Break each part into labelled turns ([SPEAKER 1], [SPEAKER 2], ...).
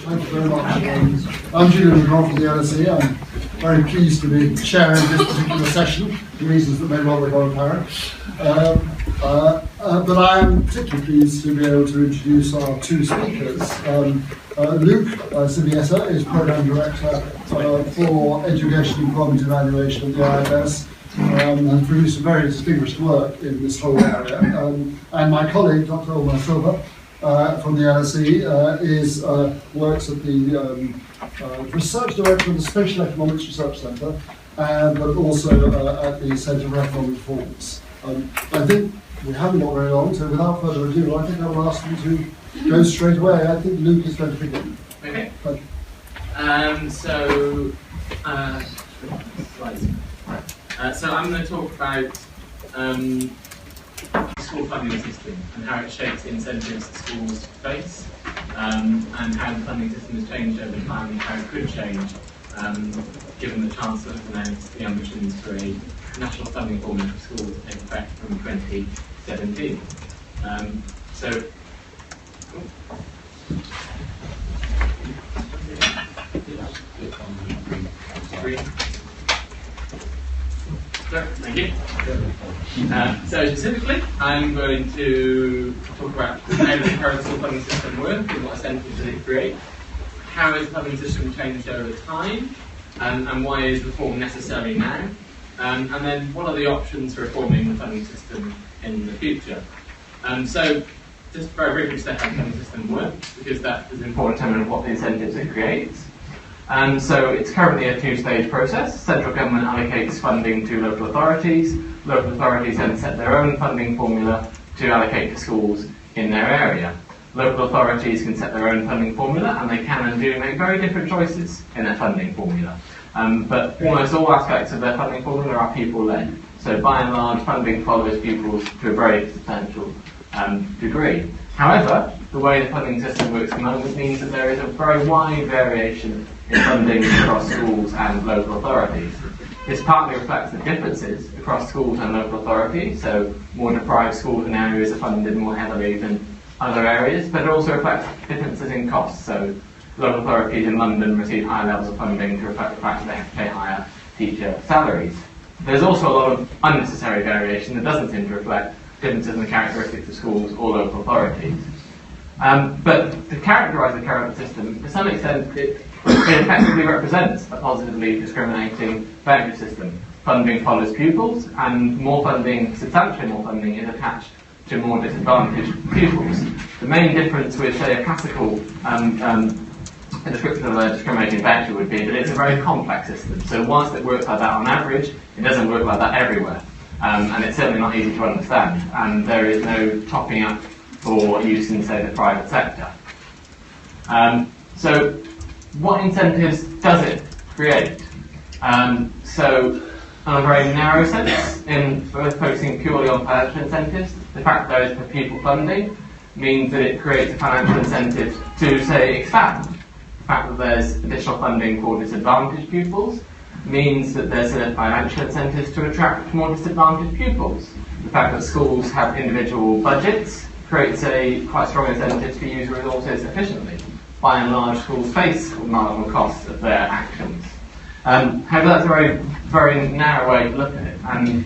[SPEAKER 1] Thank you very much. I'm Julian from the LSE. I'm very pleased to be chairing this particular session for reasons that may well become apparent. But I am particularly pleased to be able to introduce our two speakers. Luke Sibieta is Programme Director for Education Employment Evaluation at the IFS, and produced some very distinguished work in this whole area. And my colleague, Dr. Olmo Silva, from the LSE, works at the Research Director of the Spatial Economics Research Centre, but also at the Centre for Economic Performance. I think we haven't got very long, so without further ado, I think I will ask you to go straight away. I think Luke is going to begin.
[SPEAKER 2] Okay.
[SPEAKER 1] Thank you.
[SPEAKER 2] So I'm going to talk about school funding system and how it shapes the incentives that schools face, and how the funding system has changed over time and how it could change, given the Chancellor has announced the ambitions for a national funding formula for schools to take effect from 2017. Thank you. So specifically, I'm going to talk about how the current school funding system works and what incentives does it create, how has the funding system changed over time, and why is reform necessary now, and then what are the options for reforming the funding system in the future. So just very briefly step how the funding system works, because that is an important element of what the incentives it creates. So it's currently a two-stage process. Central government allocates funding to local authorities. Local authorities then set their own funding formula to allocate to schools in their area. Local authorities can set their own funding formula, and they can and do make very different choices in their funding formula. But almost all aspects of their funding formula are pupil-led. So by and large, funding follows pupils to a very substantial degree. However, the way the funding system works at the moment means that there is a very wide variation in funding across schools and local authorities. This partly reflects the differences across schools and local authorities, so more deprived schools and areas are funded more heavily than other areas, but it also reflects differences in costs. So local authorities in London receive higher levels of funding to reflect the fact that they have to pay higher teacher salaries. There's also a lot of unnecessary variation that doesn't seem to reflect differences in the characteristics of schools or local authorities. But to characterise the current system, to some extent, it effectively represents a positively discriminating voucher system. Funding follows pupils, and more funding, substantially more funding, is attached to more disadvantaged pupils. The main difference with, say, a classical description of a discriminating voucher would be that it's a very complex system. So whilst it works like that on average, it doesn't work like that everywhere. And it's certainly not easy to understand. And there is no topping up for use in, say, the private sector. So what incentives does it create? So in a very narrow sense, in focusing purely on financial incentives, the fact that there is per pupil funding means that it creates a financial incentive to, say, expand. The fact that there's additional funding for disadvantaged pupils means that there's a financial incentives to attract more disadvantaged pupils. The fact that schools have individual budgets creates a quite strong incentive to use resources efficiently. By and large, schools face marginal costs of their actions. However, that's a very, very narrow way to look at it, and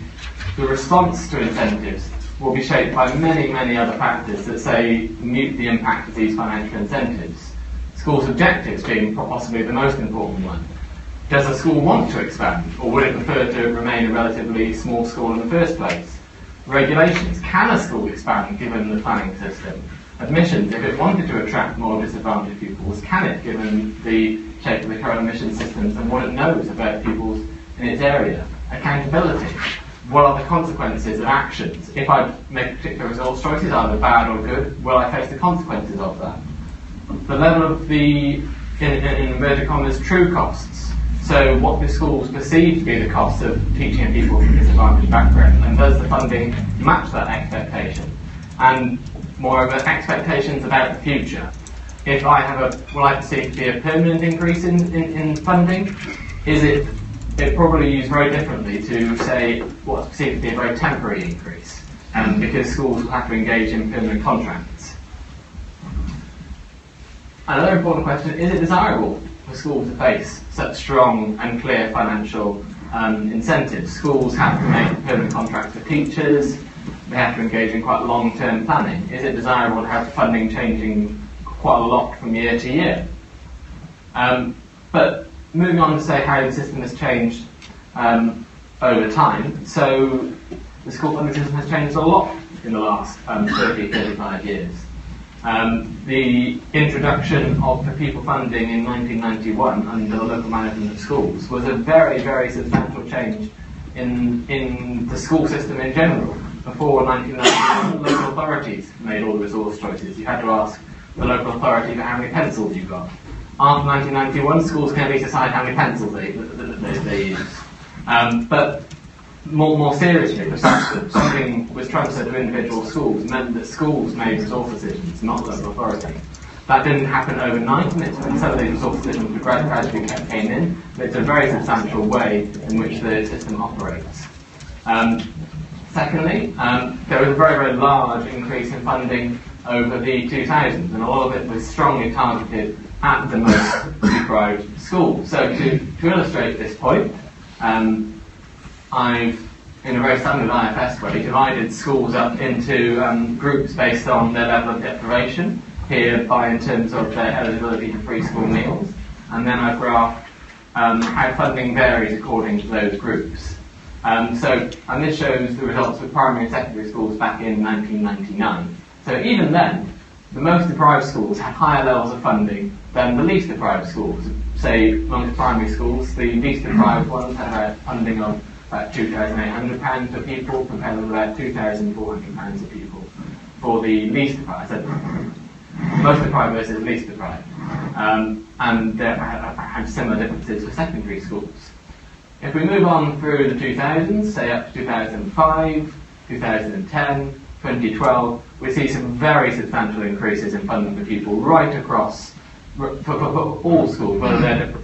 [SPEAKER 2] the response to incentives will be shaped by many, many other factors that, say, mute the impact of these financial incentives. Schools' objectives being possibly the most important one. Does a school want to expand, or would it prefer to remain a relatively small school in the first place? Regulations. Can a school expand given the planning system? Admissions. If it wanted to attract more disadvantaged pupils, can it given the shape of the current admission systems and what it knows about pupils in its area? Accountability. What are the consequences of actions? If I make particular resource choices, either bad or good, will I face the consequences of that? The level of the, in inverted commas, true costs. So what do schools perceive to be the cost of teaching people from disadvantaged background, and does the funding match that expectation? And moreover, expectations about the future. If I have will I perceive to be a permanent increase in funding? Is it probably used very differently to, say, what's perceived to be a very temporary increase, because schools will have to engage in permanent contracts. Another important question, is it desirable for schools to face such strong and clear financial incentives? Schools have to make permanent contracts with teachers, they have to engage in quite long-term planning. Is it desirable to have funding changing quite a lot from year to year? But moving on to say how the system has changed over time. So the school funding system has changed a lot in the last 30, 35 years. The introduction of the pupil funding in 1991 under the local management of schools was a very, very substantial change in the school system in general. Before 1991, local authorities made all the resource choices. You had to ask the local authority for how many pencils you got. After 1991, schools can only decide how many pencils they use. But more seriously, the fact that something was transferred to individual schools meant that schools made resource decisions, not local authority. That didn't happen overnight, and some of these resource decisions gradually came in, but it's a very substantial way in which the system operates. Secondly, there was a very, very large increase in funding over the 2000s, and a lot of it was strongly targeted at the most deprived schools. So to illustrate this point, I've, in a very standard IFS way, divided schools up into groups based on their level of deprivation, here by in terms of their eligibility for free school meals, and then I've graphed how funding varies according to those groups. And this shows the results for primary and secondary schools back in 1999. So even then, the most deprived schools had higher levels of funding than the least deprived schools. Say, amongst primary schools, the least deprived ones had funding of about £2,800 per pupil, compared with about £2,400 per pupil for the least deprived. So most deprived versus least deprived. And there had similar differences for secondary schools. If we move on through the 2000s, say up to 2005, 2010, 2012, we see some very substantial increases in funding for pupil right across for all schools, whether they're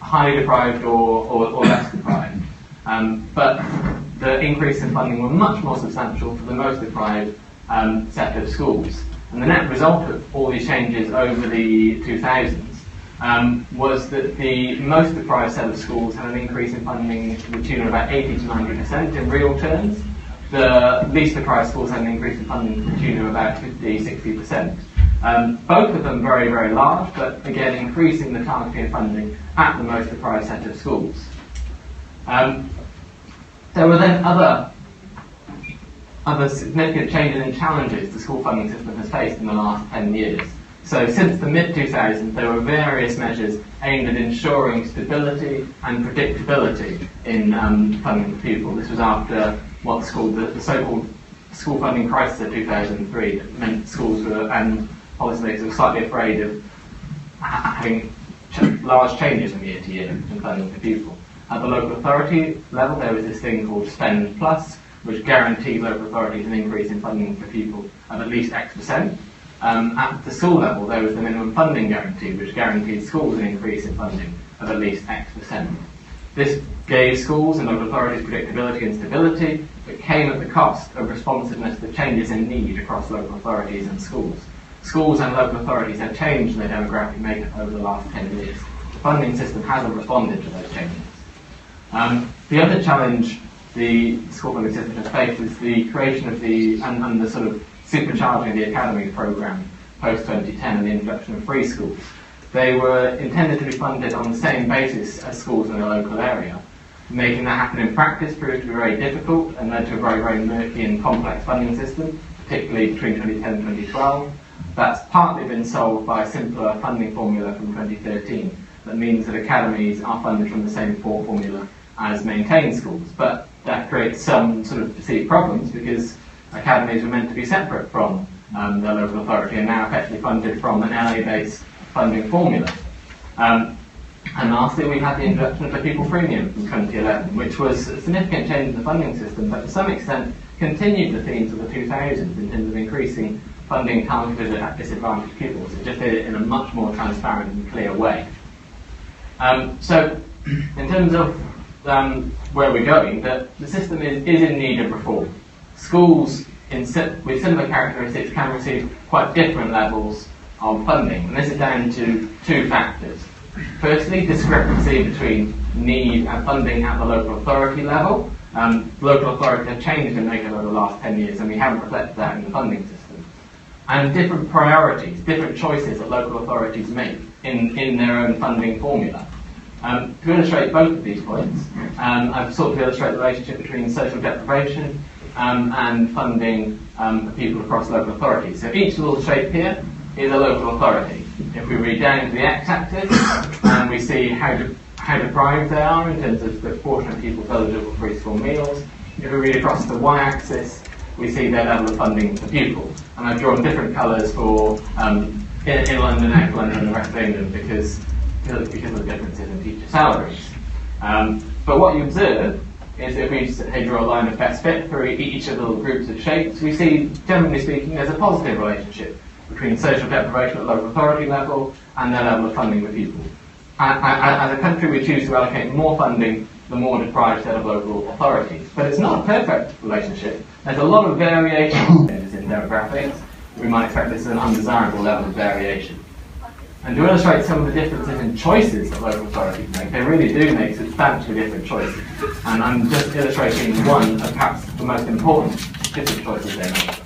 [SPEAKER 2] highly deprived or less deprived. But the increase in funding were much more substantial for the most deprived set of schools. And the net result of all these changes over the 2000s was that the most deprived set of schools had an increase in funding to the tune of about 80 to 90% in real terms. The least deprived schools had an increase in funding to the tune of about 50, 60%. Both of them very, very large, but again increasing the targeted funding at the most deprived set of schools. There were then other significant changes and challenges the school funding system has faced in the last 10 years. So since the mid-2000s, there were various measures aimed at ensuring stability and predictability in funding for pupil. This was after what's called the so-called school funding crisis of 2003, that meant schools and policymakers were slightly afraid of having large changes from year to year in funding for pupil. At the local authority level, there was this thing called Spend Plus, which guaranteed local authorities an increase in funding for pupil of at least X%. At the school level, there was the minimum funding guarantee, which guaranteed schools an increase in funding of at least X%. This gave schools and local authorities predictability and stability, but came at the cost of responsiveness to changes in need across local authorities and schools. Schools and local authorities have changed their demographic makeup over the last 10 years. The funding system hasn't responded to those changes. The other challenge the school funding system has faced is the creation of and the sort of supercharging of the academies program post-2010 and the introduction of free schools. They were intended to be funded on the same basis as schools in the local area. Making that happen in practice proved to be very difficult and led to a very, very murky and complex funding system, particularly between 2010 and 2012. That's partly been solved by a simpler funding formula from 2013 that means that academies are funded from the same formula as maintained schools, but that creates some sort of perceived problems because academies were meant to be separate from the local authority and now effectively funded from an LA-based funding formula. And lastly, we had the introduction of the pupil premium from 2011, which was a significant change in the funding system, but to some extent continued the themes of the 2000s in terms of increasing funding targeted at disadvantaged pupils. It just did it in a much more transparent and clear way. So, in terms of where we're going, the system is in need of reform. Schools with similar characteristics can receive quite different levels of funding, and this is down to two factors. Firstly, discrepancy between need and funding at the local authority level. Local authorities have changed in makeup over the last 10 years, and we haven't reflected that in the funding system. And different priorities, different choices that local authorities make in their own funding formula. To illustrate both of these points, I've sought to illustrate the relationship between social deprivation and funding for people across local authorities. So each little shape here is a local authority. If we read down into the x-axis, we see how deprived they are in terms of the proportion of people eligible for free school meals. If we read across the y-axis, we see their level of funding for pupils. And I've drawn different colours for in London, out London, and the rest of England because of the differences in teacher salaries. But what you observe is if we draw a line of best fit for each of the little groups of shapes, we see, generally speaking, there's a positive relationship between social deprivation at local authority level and their level of funding for pupils. As a country, we choose to allocate more funding the more deprived set of local authorities. But it's not a perfect relationship. There's a lot of variation in demographics. We might expect this is an undesirable level of variation. And to illustrate some of the differences in choices that local authorities make, they really do make substantially different choices. And I'm just illustrating one of perhaps the most important different choices they make.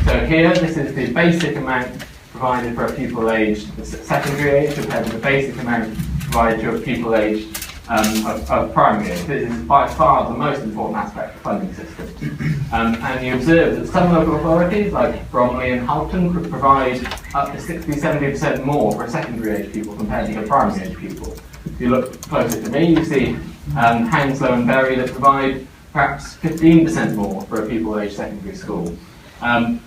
[SPEAKER 2] So here, this is the basic amount provided for a pupil aged secondary age compared to the basic amount provided to a pupil aged of primary age. This is by far the most important aspect of the funding system. And you observe that some local authorities, like Bromley and Halton, could provide up to 60-70% more for a secondary age pupil compared to a primary age pupil. If you look closer to me, you see Hounslow and Bury that provide perhaps 15% more for a pupil aged secondary school.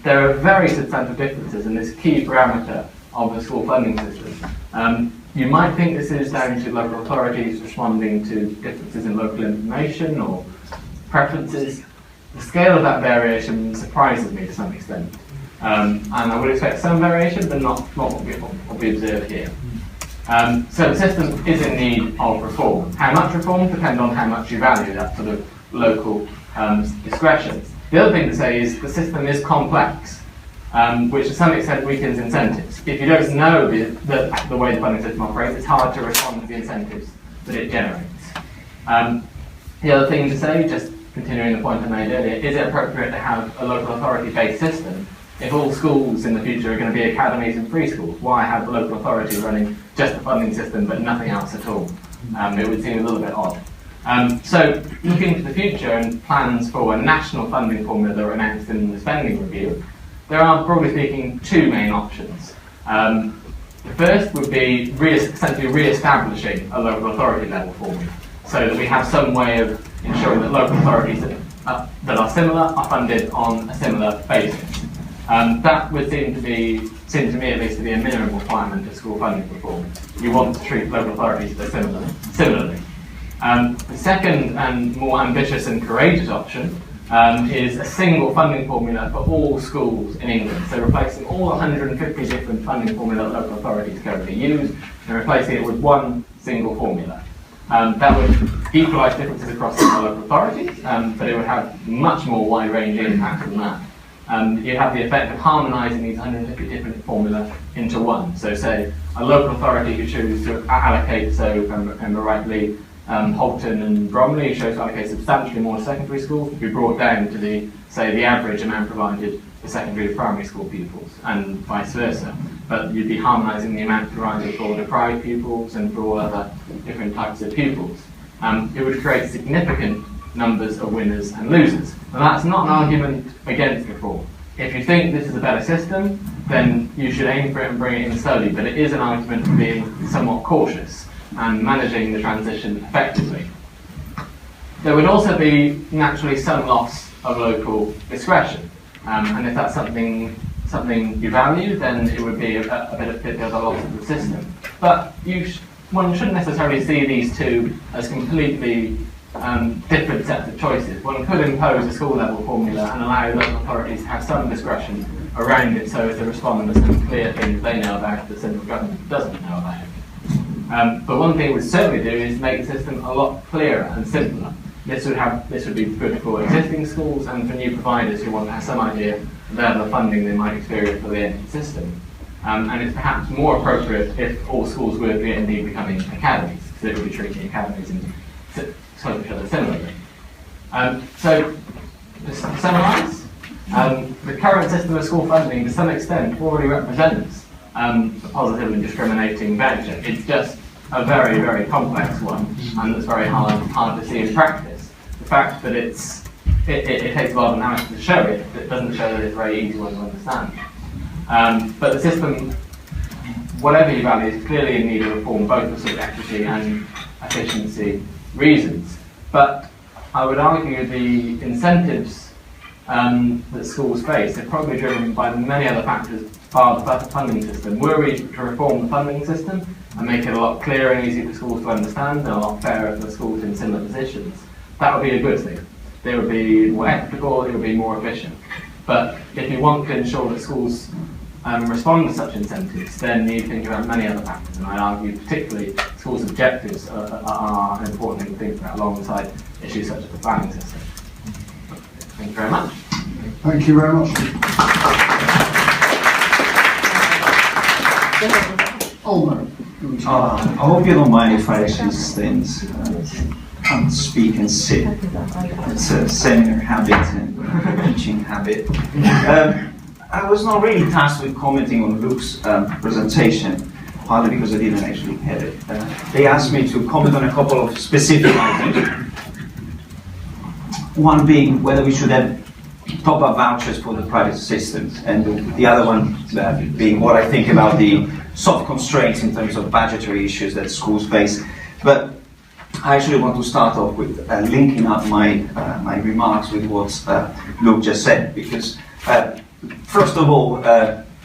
[SPEAKER 2] There are very substantial differences in this key parameter of the school funding system. You might think this is down to local authorities responding to differences in local information or preferences. The scale of that variation surprises me to some extent. And I would expect some variation, but not what we observe here. So the system is in need of reform. How much reform depends on how much you value that sort of local discretion. The other thing to say is the system is complex, which to some extent weakens incentives. If you don't know the way the funding system operates, it's hard to respond to the incentives that it generates. The other thing to say, just continuing the point I made earlier, is it appropriate to have a local authority-based system if all schools in the future are going to be academies and free schools? Why have the local authority running just the funding system but nothing else at all? It would seem a little bit odd. So looking to the future and plans for a national funding formula that were announced in the spending review, there are, broadly speaking, two main options. The first would be essentially re-establishing a local authority level formula, so that we have some way of ensuring that local authorities that are similar are funded on a similar basis. That would seem to me at least to be a minimum requirement of school funding reform. You want to treat local authorities similarly. The second and more ambitious and courageous option is a single funding formula for all schools in England. So replacing all 150 different funding formula that local authorities currently use and replacing it with one single formula. That would equalise differences across the local authorities, but it would have much more wide-ranging impact than that. You'd have the effect of harmonising these 150 different formula into one. So say a local authority who chooses to allocate, so if I remember rightly, Holton and Bromley chose to allocate substantially more to secondary schools, would be brought down to the average amount provided for secondary to primary school pupils, and vice versa. But you'd be harmonising the amount provided for deprived pupils and for all other different types of pupils. It would create significant numbers of winners and losers. And that's not an argument against reform. If you think this is a better system, then you should aim for it and bring it in slowly, but it is an argument for being somewhat cautious and managing the transition effectively. There would also be naturally some loss of local discretion, and if that's something you value, then it would be a bit of a loss of the system. But one shouldn't necessarily see these two as completely different sets of choices. One could impose a school level formula and allow local authorities to have some discretion around it so as to respond to some clear things they know about that central government doesn't know about. But one thing it would certainly do is make the system a lot clearer and simpler. This would be good for existing schools and for new providers who want to have some idea of the level of funding they might experience for the end of the system. And it's perhaps more appropriate if all schools were indeed becoming academies, because it would be treating academies and each other similarly. So, just to summarise, the current system of school funding, to some extent, already represents a positive and discriminating voucher. It's just a very, very complex one, and it's very hard to see in practice. The fact that it takes a lot of analysis to show it, it doesn't show that it's a very easy one to understand. But the system, whatever you value, is clearly in need of reform, both for sort of equity and efficiency reasons. But I would argue the incentives that schools face are probably driven by many other factors bar the funding system. Were we to reform the funding system and make it a lot clearer and easier for schools to understand and a lot fairer for schools in similar positions, that would be a good thing. They would be more equitable, they would be more efficient. But if you want to ensure that schools respond to such incentives, then you need to think about many other factors, and I argue particularly schools' objectives are an important thing to think about alongside issues such as the planning system. Thank you very much.
[SPEAKER 1] Thank you very much. Olmo.
[SPEAKER 3] I hope you don't mind if I actually stand and speak and sit. It's a seminar habit and teaching habit. I was not really tasked with commenting on Luke's presentation, partly because I didn't actually have it. They asked me to comment on a couple of specific items. One being whether we should have top-up vouchers for the private systems, and the other one being what I think about the soft constraints in terms of budgetary issues that schools face. But I actually want to start off with linking up my remarks with what Luke just said, because first of all,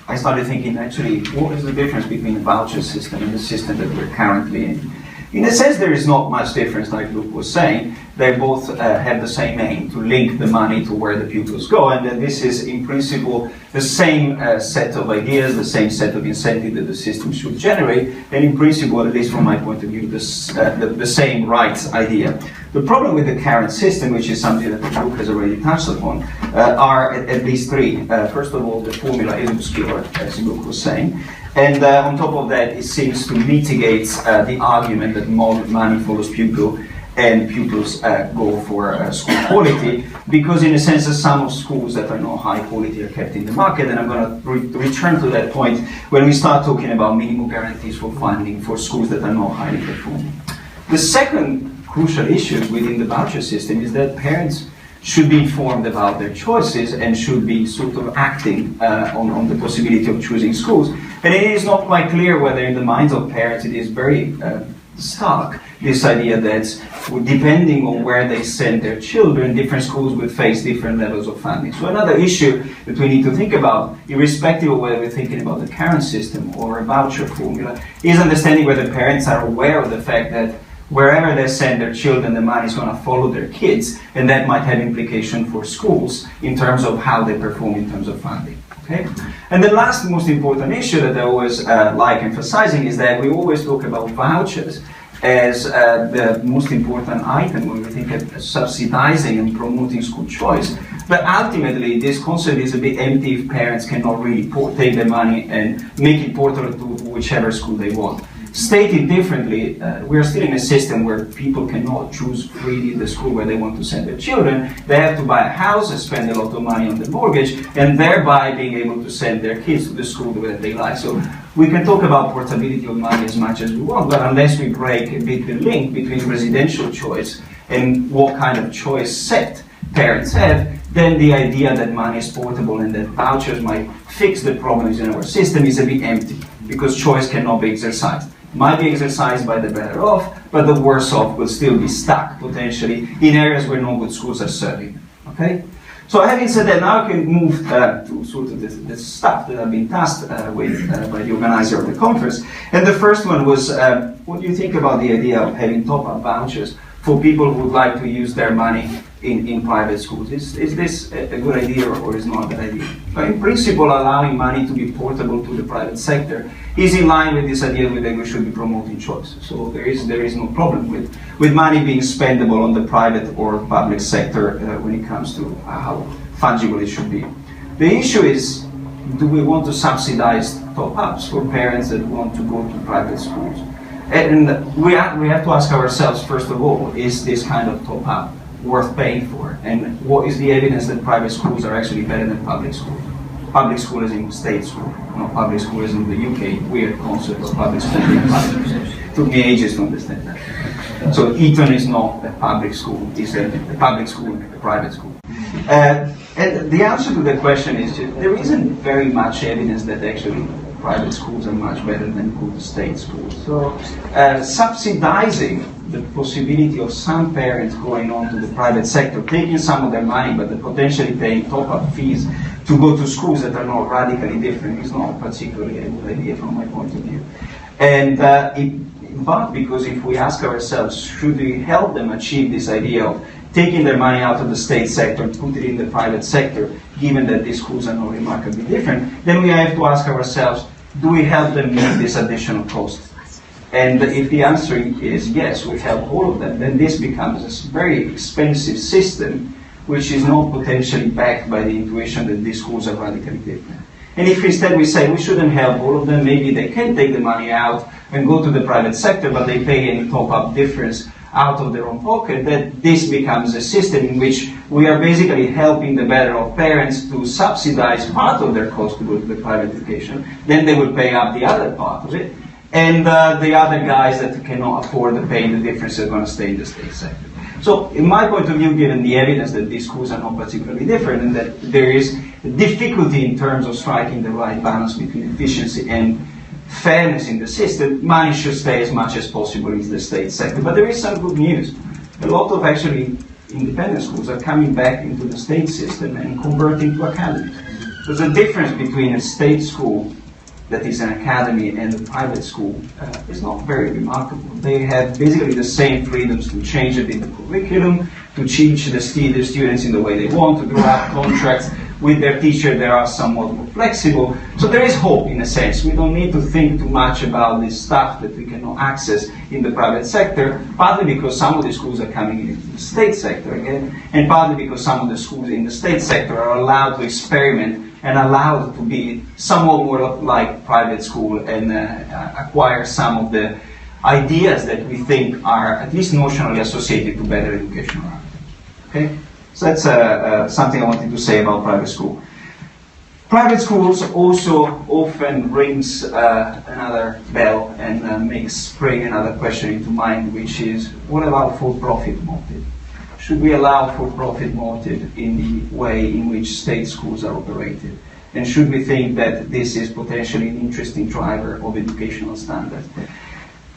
[SPEAKER 3] I started thinking, actually, what is the difference between the voucher system and the system that we're currently in? In a sense, there is not much difference, like Luke was saying. They both have the same aim, to link the money to where the pupils go, and that this is, in principle, the same set of ideas, the same set of incentives that the system should generate, and in principle, at least from my point of view, the same rights idea. The problem with the current system, which is something that Luke has already touched upon, are at least three. First of all, the formula is obscure, as Luke was saying. And on top of that, it seems to mitigate the argument that more money follows pupil and pupils go for school quality, because in a sense, some of schools that are not high quality are kept in the market, and I'm going to return to that point when we start talking about minimum guarantees for funding for schools that are not highly performing. The second crucial issue within the voucher system is that parents should be informed about their choices and should be sort of acting on the possibility of choosing schools. And it is not quite clear whether in the minds of parents it is very stark, this idea that depending on where they send their children, different schools will face different levels of funding. So another issue that we need to think about, irrespective of whether we're thinking about the current system or a voucher formula, is understanding whether parents are aware of the fact that wherever they send their children, the money is going to follow their kids, and that might have implication for schools in terms of how they perform in terms of funding. Okay? And the last most important issue that I always like emphasizing is that we always talk about vouchers as the most important item when we think of subsidizing and promoting school choice. But ultimately, this concept is a bit empty if parents cannot really take their money and make it portable to whichever school they want. Stated differently, we're still in a system where people cannot choose freely the school where they want to send their children. They have to buy a house and spend a lot of money on the mortgage, and thereby being able to send their kids to the school that they like. So we can talk about portability of money as much as we want, but unless we break a bit the link between residential choice and what kind of choice set parents have, then the idea that money is portable and that vouchers might fix the problems in our system is a bit empty, because choice cannot be exercised. Might be exercised by the better off, but the worse off will still be stuck potentially in areas where no good schools are serving. Okay? So having said that, now I can move to sort of the stuff that I've been tasked with by the organizer of the conference. And the first one was, what do you think about the idea of having top-up vouchers for people who would like to use their money in private schools? Is this a good idea or is not a good idea? But in principle, allowing money to be portable to the private sector is in line with this idea that we should be promoting choice. So there is no problem with money being spendable on the private or public sector when it comes to how fungible it should be. The issue is do we want to subsidize top-ups for parents that want to go to private schools? And we have to ask ourselves, first of all, is this kind of top-up worth paying for? And what is the evidence that private schools are actually better than public schools? Public school is in state school, public school is in the UK, weird concept of public school. It took me ages to understand that. So Eton is not a public school, it's a public school, a private school. And the answer to the question is there isn't very much evidence that actually private schools are much better than good state schools. So subsidizing the possibility of some parents going on to the private sector, taking some of their money but potentially paying top-up fees to go to schools that are not radically different is not particularly a good idea from my point of view. And but because if we ask ourselves, should we help them achieve this idea of taking their money out of the state sector and put it in the private sector, given that these schools are not remarkably different, then we have to ask ourselves, do we help them meet this additional cost? And if the answer is yes, we help all of them, then this becomes a very expensive system which is not potentially backed by the intuition that these schools are radically different. And if instead we say we shouldn't help all of them, maybe they can take the money out and go to the private sector, but they pay any top-up difference out of their own pocket, that this becomes a system in which we are basically helping the better of parents to subsidize part of their cost to go to the private education, then they would pay up the other part of it, and the other guys that cannot afford to pay the difference are going to stay in the state sector. So, in my point of view, given the evidence that these schools are not particularly different and that there is difficulty in terms of striking the right balance between efficiency and fairness in the system, money should stay as much as possible in the state sector. But there is some good news. A lot of actually independent schools are coming back into the state system and converting to academies. There's a difference between a state school that is an academy and a private school is not very remarkable. They have basically the same freedoms to change a bit the curriculum, to teach the students in the way they want, to draw up contracts with their teacher. They are somewhat more flexible. So there is hope in a sense. We don't need to think too much about this stuff that we cannot access in the private sector, partly because some of the schools are coming into the state sector again, and partly because some of the schools in the state sector are allowed to experiment and allowed to be somewhat more like private school and acquire some of the ideas that we think are at least notionally associated to better educational outcomes. Okay? So that's something I wanted to say about private school. Private schools also often rings another bell and makes spring another question into mind, which is, what about for-profit motive? Should we allow for-profit motive in the way in which state schools are operated? And should we think that this is potentially an interesting driver of educational standards?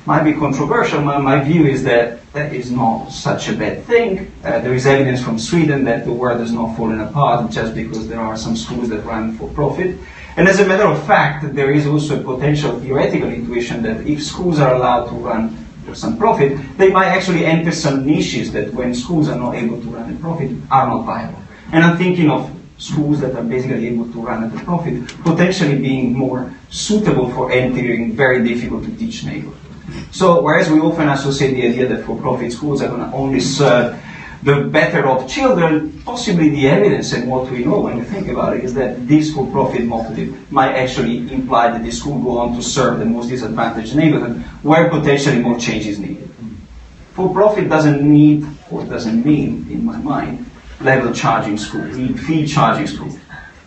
[SPEAKER 3] Might be controversial, but my view is that that is not such a bad thing. There is evidence from Sweden that the world has not fallen apart just because there are some schools that run for profit. And as a matter of fact, there is also a potential theoretical intuition that if schools are allowed to run for some profit, they might actually enter some niches that when schools are not able to run a profit are not viable. And I'm thinking of schools that are basically able to run at a profit, potentially being more suitable for entering very difficult to teach neighborhoods. So whereas we often associate the idea that for-profit schools are going to only serve the better of children, possibly the evidence and what we know when we think about it is that this for-profit motive might actually imply that the school go on to serve the most disadvantaged neighborhood where potentially more change is needed. For-profit doesn't need, or doesn't mean, in my mind, level charging school, fee charging school.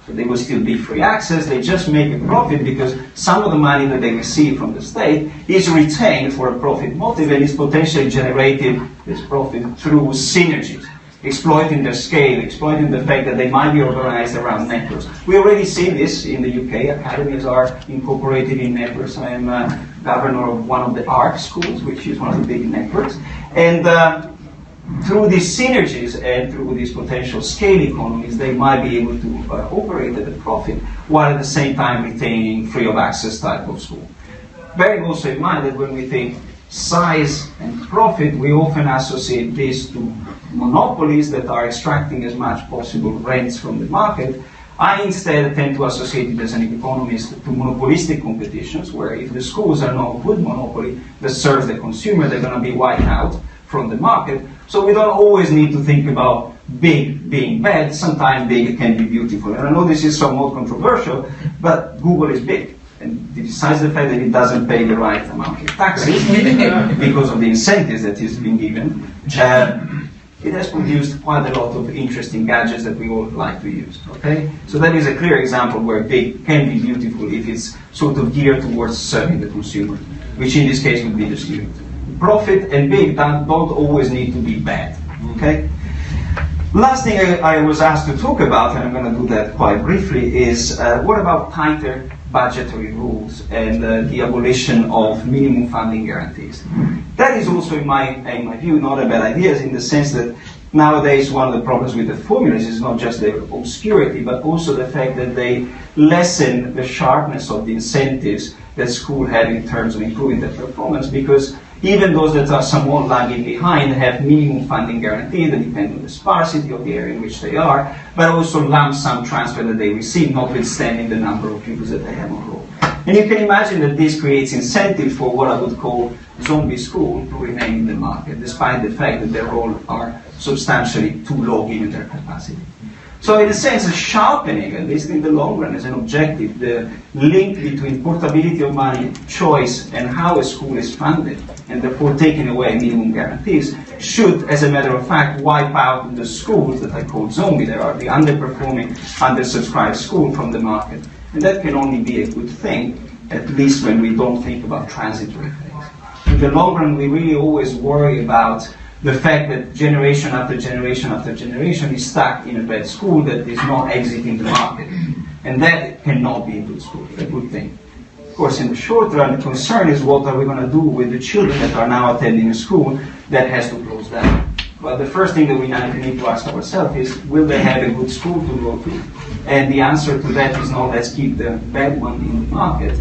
[SPEAKER 3] So they will still be free access, they just make a profit because some of the money that they receive from the state is retained for a profit motive and is potentially generated, this profit, through synergies, exploiting their scale, exploiting the fact that they might be organized around networks. We already see this in the UK, academies are incorporated in networks. I am governor of one of the ARC schools, which is one of the big networks, and through these synergies and through these potential scale economies, they might be able to operate at a profit while at the same time retaining free of access type of school. Bearing also in mind that when we think size and profit, we often associate this to monopolies that are extracting as much possible rents from the market. I instead tend to associate it as an economist to monopolistic competitions, where if the schools are not a good monopoly that serves the consumer, they're going to be wiped out from the market. So we don't always need to think about big being bad, sometimes big can be beautiful. And I know this is somewhat controversial, but Google is big. And besides the fact that it doesn't pay the right amount of taxes because of the incentives that is being given, it has produced quite a lot of interesting gadgets that we all like to use. Okay, so that is a clear example where big can be beautiful if it's sort of geared towards serving the consumer, which in this case would be the student. Profit and big don't always need to be bad. Okay. Last thing I was asked to talk about, and I'm going to do that quite briefly, is what about tighter budgetary rules and the abolition of minimum funding guarantees. That is also, in my view, not a bad idea, in the sense that nowadays one of the problems with the formulas is not just their obscurity, but also the fact that they lessen the sharpness of the incentives that schools have in terms of improving their performance, because even those that are somewhat lagging behind have minimum funding guarantee that depend on the sparsity of the area in which they are, but also lump sum transfer that they receive, notwithstanding the number of pupils that they have on roll. And you can imagine that this creates incentive for what I would call zombie school to remain in the market, despite the fact that their roll are substantially too low given their capacity. So in a sense, sharpening, at least in the long run, as an objective, the link between portability of money, choice, and how a school is funded, and therefore taking away minimum guarantees, should, as a matter of fact, wipe out the schools that I call zombie. There are the underperforming, undersubscribed school from the market. And that can only be a good thing, at least when we don't think about transitory things. In the long run, we really always worry about the fact that generation after generation after generation is stuck in a bad school that is not exiting the market. And that cannot be a good school, a good thing. Of course, in the short run, the concern is what are we going to do with the children that are now attending a school that has to close down. But the first thing that we need to ask ourselves is, will they have a good school to go to? And the answer to that is not let's keep the bad one in the market.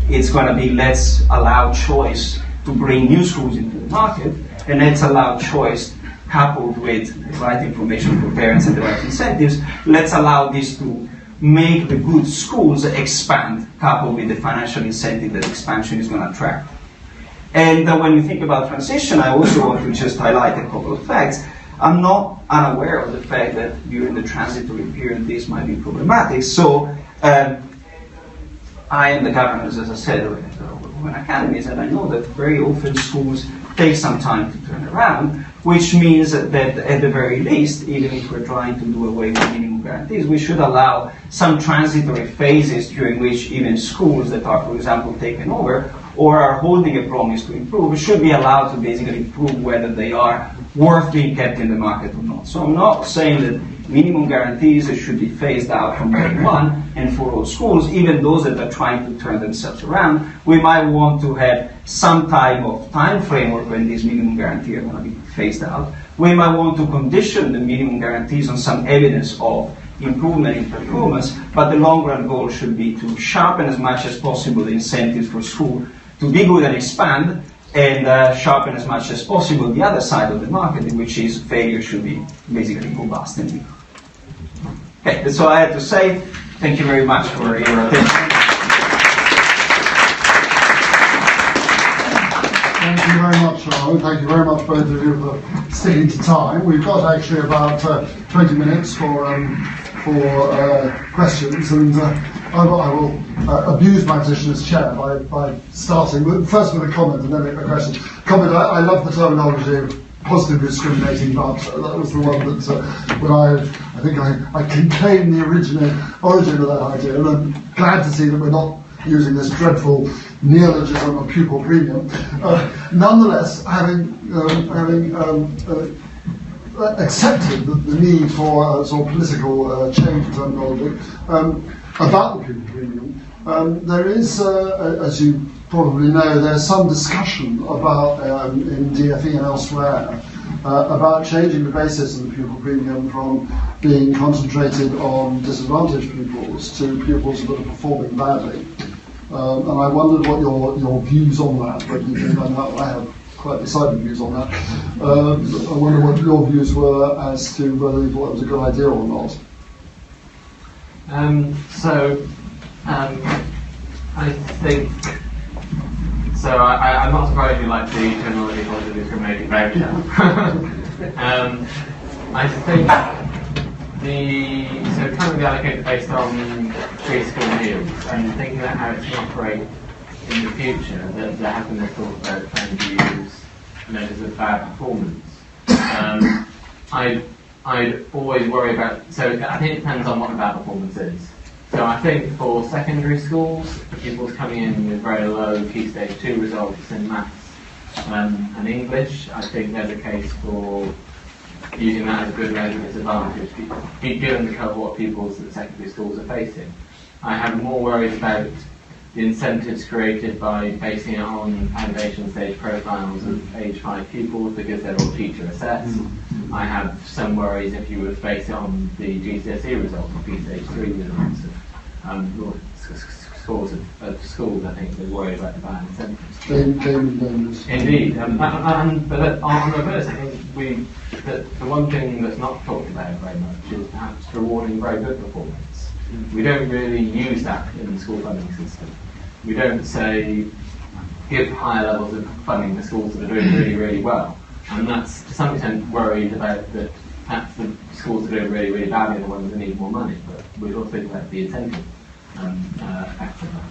[SPEAKER 3] It's going to be let's allow choice to bring new schools into the market, and let's allow choice coupled with the right information for parents and the right incentives. Let's allow this to make the good schools expand, coupled with the financial incentive that expansion is going to attract. And when we think about transition, I also want to just highlight a couple of facts. I'm not unaware of the fact that during the transitory period this might be problematic. So I am the governors, as I said, of academies, and I know that very often schools take some time to turn around, which means that at the very least, even if we're trying to do away with minimum guarantees, we should allow some transitory phases during which even schools that are, for example, taken over or are holding a promise to improve should be allowed to basically prove whether they are worth being kept in the market or not. So I'm not saying that minimum guarantees should be phased out from day one, and for all schools, even those that are trying to turn themselves around, we might want to have some type of time framework when these minimum guarantees are going to be phased out. We might want to condition the minimum guarantees on some evidence of improvement in performance, but the long-run goal should be to sharpen as much as possible the incentives for school to be good and expand, and sharpen as much as possible the other side of the market, in which is failure should be basically go bust and leave. Okay, that's all I had to say. Thank you very much for your attention.
[SPEAKER 1] Thank you very much, Charlotte. Thank you very much, both of you, for sticking to time. We've got actually about 20 minutes for questions, and I will abuse my position as chair by starting first with a comment and then a question. Comment, I love the terminology of positive discriminating voucher. That was the one that when I think I can claim the origin of that idea, and I'm glad to see that we're not using this dreadful neologism of pupil premium. Nonetheless, having accepted the need for sort of political change in terminology about the pupil premium, there is, as you probably know, there's some discussion about in DFE and elsewhere about changing the basis of the pupil premium from being concentrated on disadvantaged pupils to pupils that are performing badly. And I wondered what your views on that, but I have quite decided views on that. I wonder what your views were as to whether you thought it was a good idea or not.
[SPEAKER 2] I think, I'm not surprised you like the terminology of the discriminating voucher. I think so currently allocated based on preschool meals, and thinking about how it's going to operate in the future, that there has been this thought about trying to use measures of bad performance. I'd always worry about, so I think it depends on what the bad performance is. So I think for secondary schools, for pupils coming in with very low Key Stage 2 results in maths and English, I think there's a case for using that as a good measure of disadvantage, given the cohort of pupils that secondary schools are facing. I have more worries about the incentives created by basing it on aggregation stage profiles of age 5 pupils because they're all teacher assessed. I have some worries if you would base it on the GCSE results or Key Stage 3 results of schools. I think they're worried about the bad incentives. Indeed, but on the reverse, I think the one thing that's not talked about very much is perhaps rewarding very good performance. We don't really use that in the school funding system. We don't say give higher levels of funding to schools that are doing really, really well. And that's to some extent worried about that perhaps the schools that are doing really, really badly are the ones that need more money. But we'd also think about the incentive factor of that.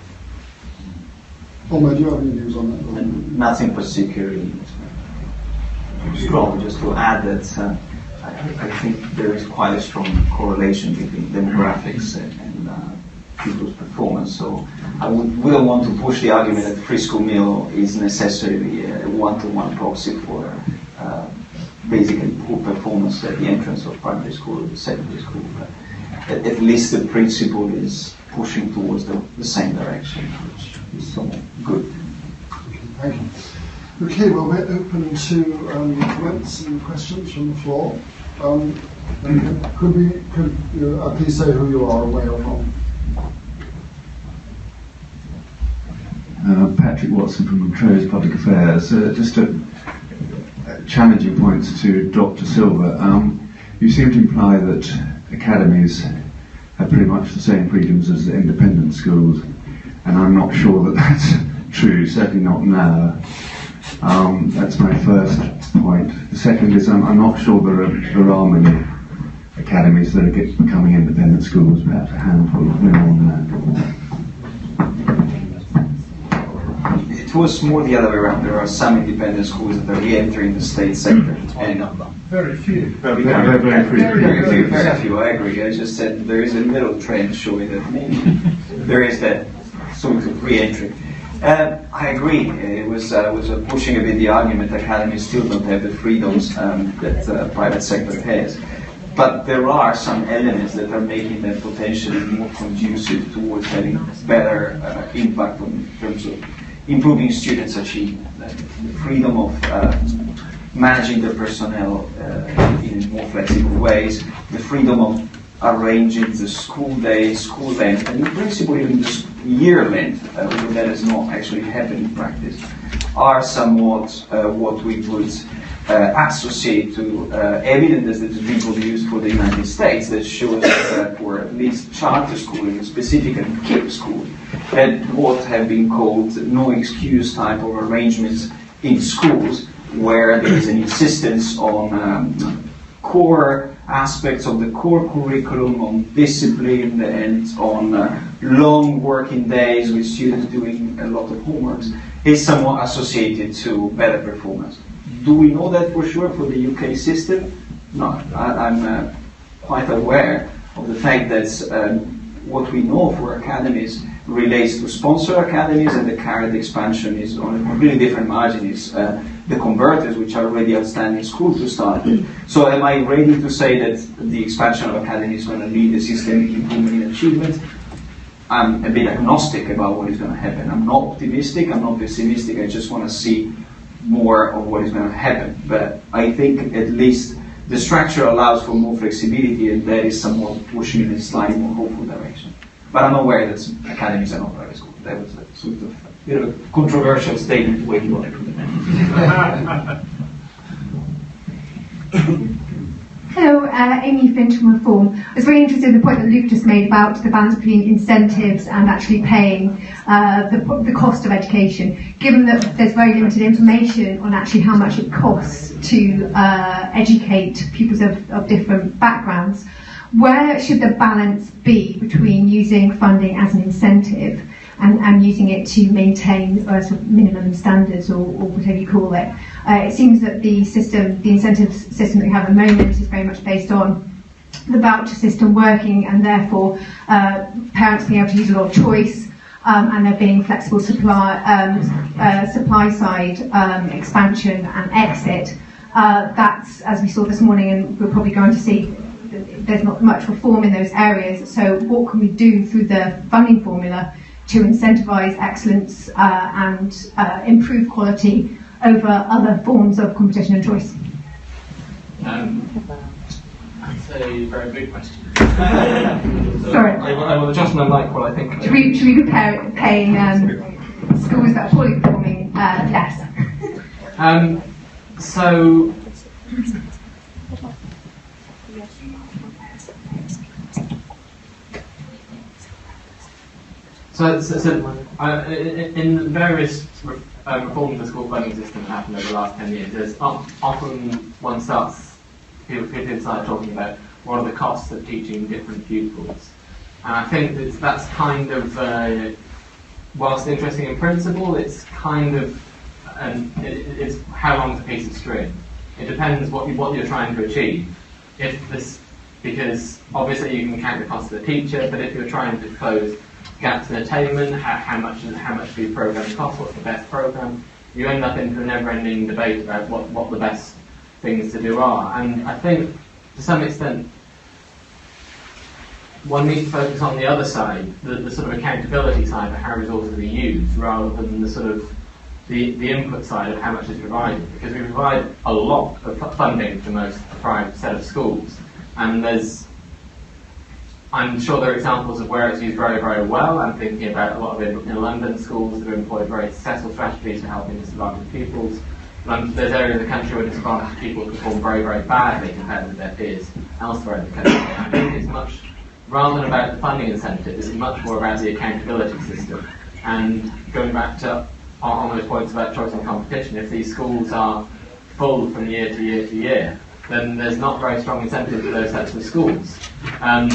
[SPEAKER 1] Olmo, do you have any views on that?
[SPEAKER 3] Nothing particularly strong. Just to add that I think there is quite a strong correlation between demographics and people's performance. So I wouldn't want to push the argument that the free school meal is necessarily a one-to-one proxy for basically poor performance at the entrance of primary school or secondary school. But at least the principle is pushing towards the same direction, which is somewhat good.
[SPEAKER 1] Thank you. Okay, well, we're open to comments and questions from the floor. Could you please say who you are, where you're from?
[SPEAKER 4] Patrick Watson from Montrose Public Affairs. Just a challenging points to Dr. Silva. You seem to imply that academies have pretty much the same freedoms as the independent schools, and I'm not sure that that's true, certainly not now. That's my first point. The second is I'm not sure there are many academies that are becoming independent schools, perhaps a handful, no more than that.
[SPEAKER 3] It was more the other way around. There are some independent schools that are re-entering the state sector.
[SPEAKER 1] Very few.
[SPEAKER 4] Very
[SPEAKER 3] few, I agree. I just said there is a little trend showing that maybe there is that sort of re-entry. I agree. It was pushing a bit the argument that academies still don't have the freedoms that private sector has. But there are some elements that are making them potentially more conducive towards having better impact in terms of improving students' achievement. The freedom of managing their personnel in more flexible ways, the freedom of arranging the school day, school length, and in principle even the year length, although that has not actually happened in practice, are somewhat what we would associate to evidence that has been produced for the United States that shows that for at least charter schooling, specifically KIPP school, and what have been called no excuse type of arrangements in schools where there is an insistence on core aspects of the core curriculum, on discipline and on long working days with students doing a lot of homeworks, is somewhat associated to better performance. Do we know that for sure for the UK system? No, I'm quite aware of the fact that what we know for academies relates to sponsor academies, and the current expansion is on a completely different margin. It's the converters, which are already outstanding schools to start with. So am I ready to say that the expansion of academies is going to lead a systemic improvement in achievement? I'm a bit agnostic about what is going to happen. I'm not optimistic, I'm not pessimistic, I just want to see more of what is going to happen. But I think at least the structure allows for more flexibility, and that is somewhat pushing in a slightly more hopeful direction. But I'm aware that academies are not private schools. That was a sort of bit of a controversial statement the way you wanted to put it.
[SPEAKER 5] Hello, Amy Finch from Reform. I was very interested in the point that Luke just made about the balance between incentives and actually paying the cost of education. Given that there's very limited information on actually how much it costs to educate pupils of different backgrounds, where should the balance be between using funding as an incentive and using it to maintain sort of minimum standards or whatever you call it? It seems that the incentive system that we have at the moment is very much based on the voucher system working, and therefore parents being able to use a lot of choice, and there being flexible supply side expansion and exit. That's, as we saw this morning, and we're probably going to see, there's not much reform in those areas. So what can we do through the funding formula to incentivise excellence and improve quality over other forms of competition and choice?
[SPEAKER 2] That's a very big question.
[SPEAKER 5] Sorry.
[SPEAKER 6] I will adjust my mic while I think.
[SPEAKER 5] Should we be paying schools that are poorly performing less?
[SPEAKER 2] In various reforms of the school funding system that happened over the last 10 years, there's often people start talking about what are the costs of teaching different pupils. And I think that's kind of, whilst interesting in principle, it's kind of, it's how long is a piece of string. It depends what you're trying to achieve. Because obviously you can count the cost of the teacher, but if you're trying to close gaps in attainment, how much do your programs cost, what's the best program, you end up into a never-ending debate about what the best things to do are. And I think to some extent one needs to focus on the other side, the sort of accountability side of how resources are used, rather than the sort of the input side of how much is provided, because we provide a lot of funding to most deprived set of schools, and I'm sure there are examples of where it's used very, very well. I'm thinking about a lot of in London schools that have employed very successful strategies for helping disadvantaged pupils. There's areas of the country where disadvantaged people perform very, very badly compared with their peers elsewhere in the country. I think it's much, rather than about the funding incentive, it's much more about the accountability system. And going back to on those points about choice and competition, if these schools are full from year to year to year, then there's not very strong incentive for those sets of schools.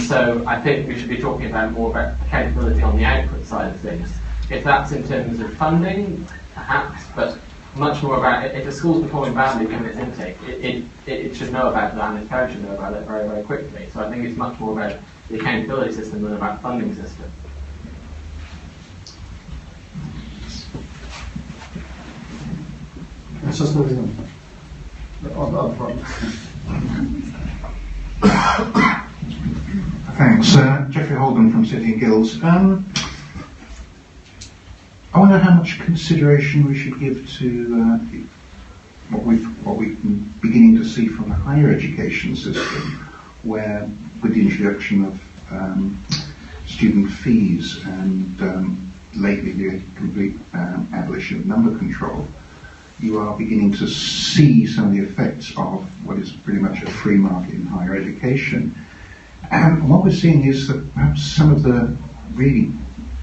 [SPEAKER 2] So I think we should be talking about more about accountability on the output side of things. If that's in terms of funding, perhaps, but much more about if a school's performing badly given its intake, it should know about that, and its parents should know about it very, very quickly. So I think it's much more about the accountability system than about the funding system.
[SPEAKER 1] It's just moving on. Up front.
[SPEAKER 7] Thanks. Geoffrey Holden from City and Guilds. I wonder how much consideration we should give to what we're beginning to see from the higher education system, where with the introduction of student fees and lately the complete abolition of number control, you are beginning to see some of the effects of what is pretty much a free market in higher education. And what we're seeing is that perhaps some of the really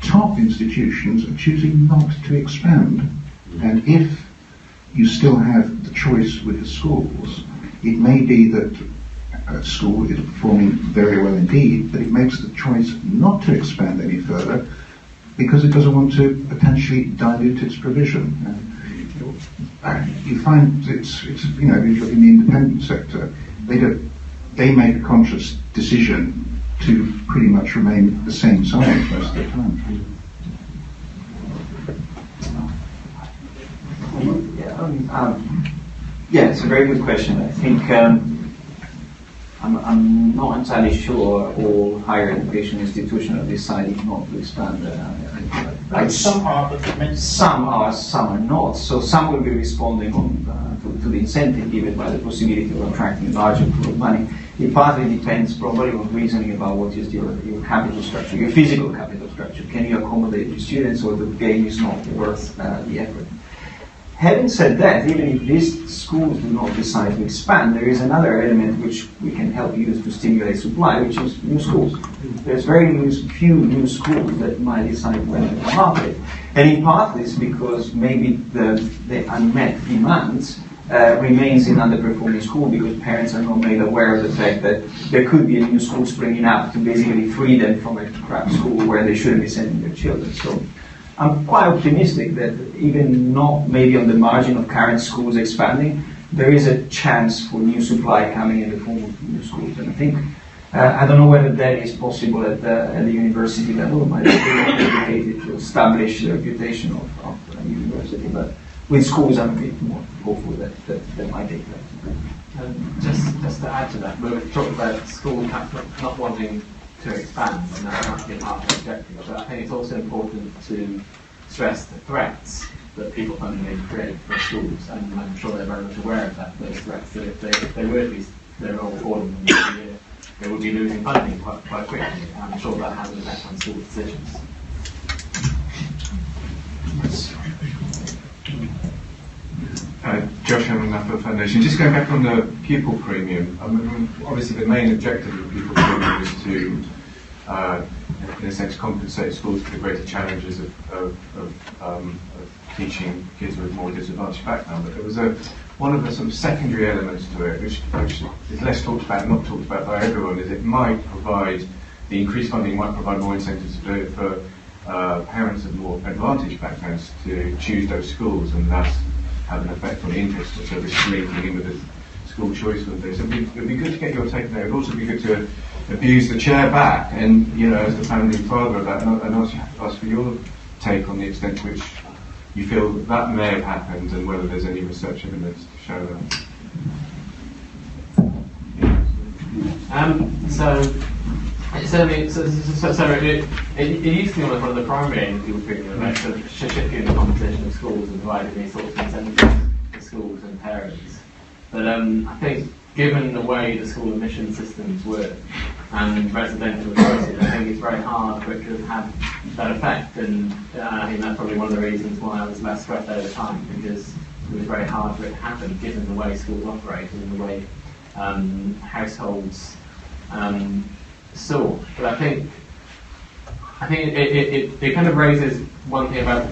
[SPEAKER 7] top institutions are choosing not to expand. And if you still have the choice with the schools, it may be that a school is performing very well indeed, but it makes the choice not to expand any further because it doesn't want to potentially dilute its provision. You find it's if you look in the independent sector, they make a conscious decision to pretty much remain the same size most of the time.
[SPEAKER 3] Yeah, it's a very good question. I think I'm not entirely sure all higher education institutions have decided not to expand.
[SPEAKER 8] Some are, but
[SPEAKER 3] some are not. So some will be responding to the incentive given by the possibility of attracting a larger pool of money. It partly depends probably on reasoning about what is your capital structure, your physical capital structure. Can you accommodate your students, or the game is not worth the effort? Having said that, even if these schools do not decide to expand, there is another element which we can help use to stimulate supply, which is new schools. There's few new schools that might decide to enter the market. And in part it's because maybe the unmet demand remains in underperforming school because parents are not made aware of the fact that there could be a new school springing up to basically free them from a crap school where they shouldn't be sending their children. So I'm quite optimistic that even not maybe on the margin of current schools expanding, there is a chance for new supply coming in the form of new schools. And I think, I don't know whether that is possible at the university level, it might be complicated to establish the reputation of a university, but with schools I'm a bit more hopeful that might take place.
[SPEAKER 6] Just to add to that, we were talking about schools not wanting to expand, and that might be part of the objective, but I think it's also important to stress the threats that people fundamentally create for schools, and I'm sure they're very much aware of that, those threats, that if they were to be, they're all falling in the year, they would be losing funding quite quickly, and I'm sure that has an effect on school decisions.
[SPEAKER 9] Josh Hammond, Foundation. Just going back on the pupil premium, I mean, obviously the main objective of the pupil premium is to, in a sense, compensate schools for the greater challenges of teaching kids with more disadvantaged background. But there was one of the sort of secondary elements to it, which is less talked about, not talked about by everyone, is it might provide, the increased funding might provide more incentives for parents of more advantaged backgrounds to choose those schools, and thus have an effect on interest, so this linking in with the school choice window. So it'd be good to get your take there. It'd also be good to abuse the chair back, and as the founding father of that, and ask for your take on the extent to which you feel that may have happened, and whether there's any research evidence to show
[SPEAKER 6] that. It used to be almost one of the primary aims of people figuring about sort of shifting the competition of schools and providing these sorts of incentives for schools and parents. But I think, given the way the school admission systems work and residential choices, I think it's very hard for it to have that effect. And I think that's probably one of the reasons why I was less stressed over time, because it was very hard for it to happen, given the way schools operate and the way households saw. But I think it kind of raises one thing about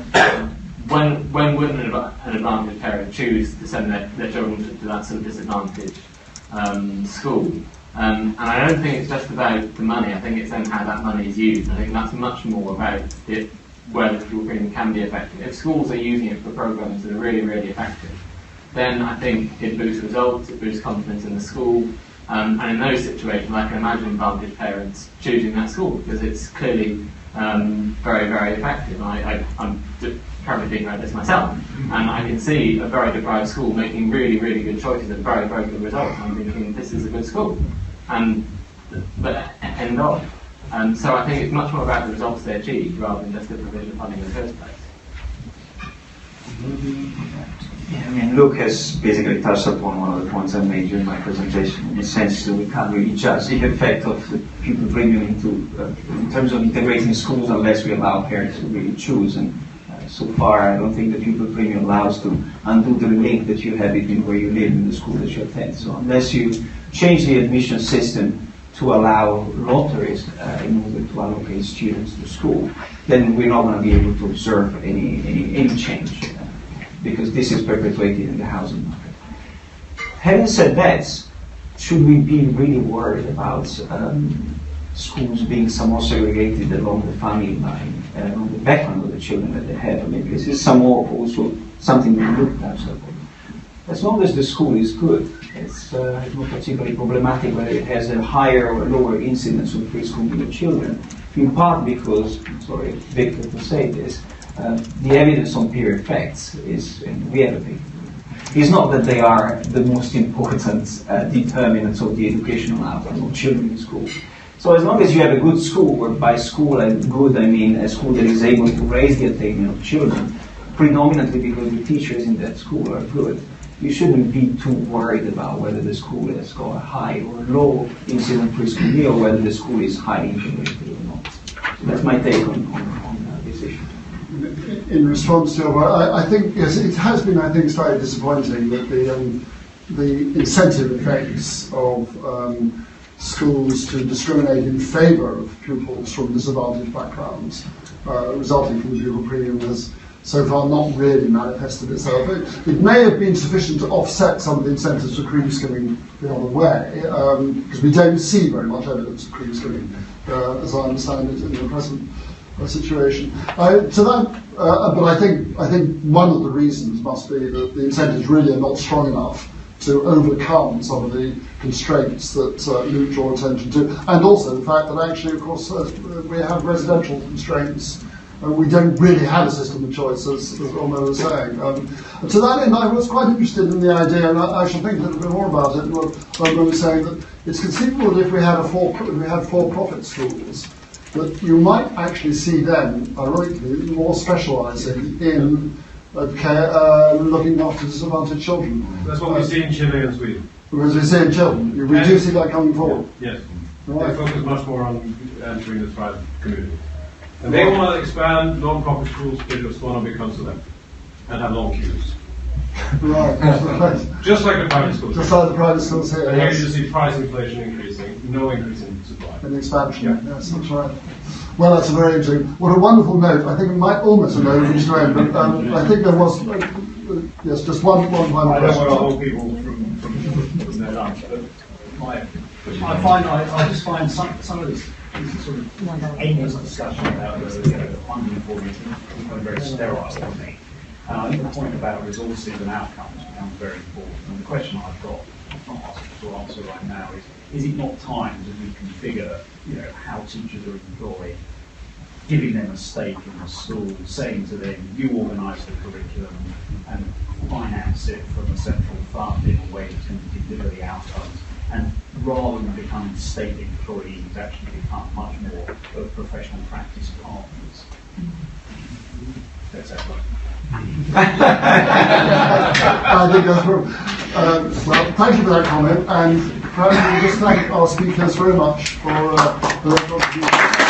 [SPEAKER 6] when wouldn't an advantaged parent choose to send their children to that sort of disadvantaged school? And I don't think it's just about the money. I think it's then how that money is used. I think that's much more about where the pupil premium can be effective. If schools are using it for programs that are really, really effective, then I think it boosts results, it boosts confidence in the school. And in those situations, I can imagine advantaged parents choosing that school because it's clearly very, very effective. I'm currently thinking about this myself, and I can see a very deprived school making really, really good choices and very, very good results. I'm thinking this is a good school, but end of. So I think it's much more about the results they achieve rather than just the provision of funding in the first place.
[SPEAKER 3] Yeah, I mean, Luke has basically touched upon one of the points I made during my presentation, in the sense that we can't really judge the effect of the pupil premium in terms of integrating schools unless we allow parents to really choose. And so far, I don't think the pupil premium allows to undo the link that you have between where you live and the school that you attend. So unless you change the admission system to allow lotteries in order to allocate students to school, then we're not going to be able to observe any change. Because this is perpetuated in the housing market. Having said that, should we be really worried about schools being somewhat segregated along the family line, along the background of the children that they have? Maybe this is somewhat also something we look at. As long as the school is good, it's not particularly problematic whether it has a higher or lower incidence of preschool children. In part because, sorry, Victor to say this, the evidence on peer effects is, and we have a big, is not that they are the most important determinants of the educational outcome of children in school. So as long as you have a good school, where by school and good I mean a school that is able to raise the attainment of children, predominantly because the teachers in that school are good, you shouldn't be too worried about whether the school has got a high or low incident preschool year, or whether the school is highly integrated or not. So that's my take on this issue.
[SPEAKER 1] in response to I think yes, it has been slightly disappointing that the incentive effects of schools to discriminate in favour of pupils from disadvantaged backgrounds resulting from the pupil premium has so far not really manifested itself. It may have been sufficient to offset some of the incentives for cream skimming the other way, because we don't see very much evidence of cream skimming, as I understand it, in the present situation. But I think one of the reasons must be that the incentives really are not strong enough to overcome some of the constraints that Luke draw attention to, and also the fact that actually, of course, we have residential constraints. We don't really have a system of choice, as Olmo was saying. To that end, I was quite interested in the idea, and I shall think a little bit more about it. Olmo was saying that it's conceivable that if we had for-profit schools, that you might actually see them, ironically, more specialising in looking after disadvantaged children.
[SPEAKER 10] That's what we see in Chile and Sweden.
[SPEAKER 1] Because we see in children, we do see that coming forward.
[SPEAKER 10] Yes.
[SPEAKER 1] Right.
[SPEAKER 10] They focus much more on entering the private community. And they want to expand non-profit schools because one becomes to them and have long queues.
[SPEAKER 1] Right.
[SPEAKER 10] Just like the private schools.
[SPEAKER 1] Just like the private schools here.
[SPEAKER 10] And
[SPEAKER 1] yes.
[SPEAKER 10] here you see price inflation increasing, no increase in supply.
[SPEAKER 1] An expansion, yes, that's right. Well, that's a very interesting. What a wonderful note. I think it might almost have known which to end, but I think there was, yes, just one final question.
[SPEAKER 11] I don't want to hold people from their lunch, but I just find some of this sort of aimless discussion about the funding for it becoming very sterile for me. And I think the point about resources and outcomes becomes very important. And the question I've got, I'm not asked to answer right now, is it not time to reconfigure, how teachers are employed, giving them a stake in the school, saying to them, you organise the curriculum and finance it from a central fund in a way that's going to deliver the outcomes, and rather than becoming state employees, actually become much more of professional practice partners. That's that one.
[SPEAKER 1] I think that's well, thank you for that comment, and perhaps we just thank our speakers very much for their contribution.